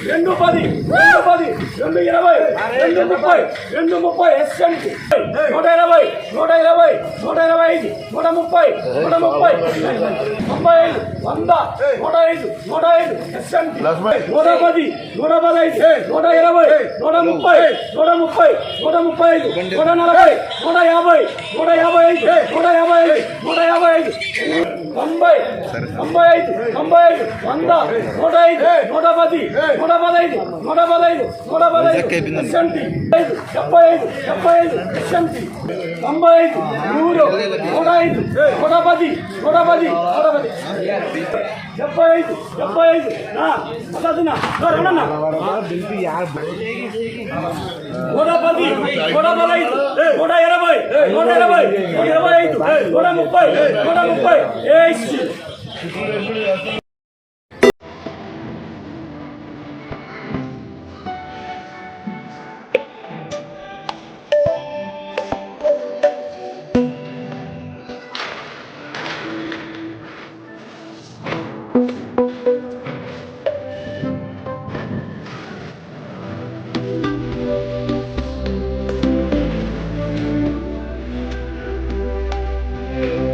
రెండు 10 2 20 2 30 ఎస్ఎన్కి 120 125 130 135 100 105 ఎస్ఎన్కి 110 115 120 130 135 140 150 155 95 Thank you.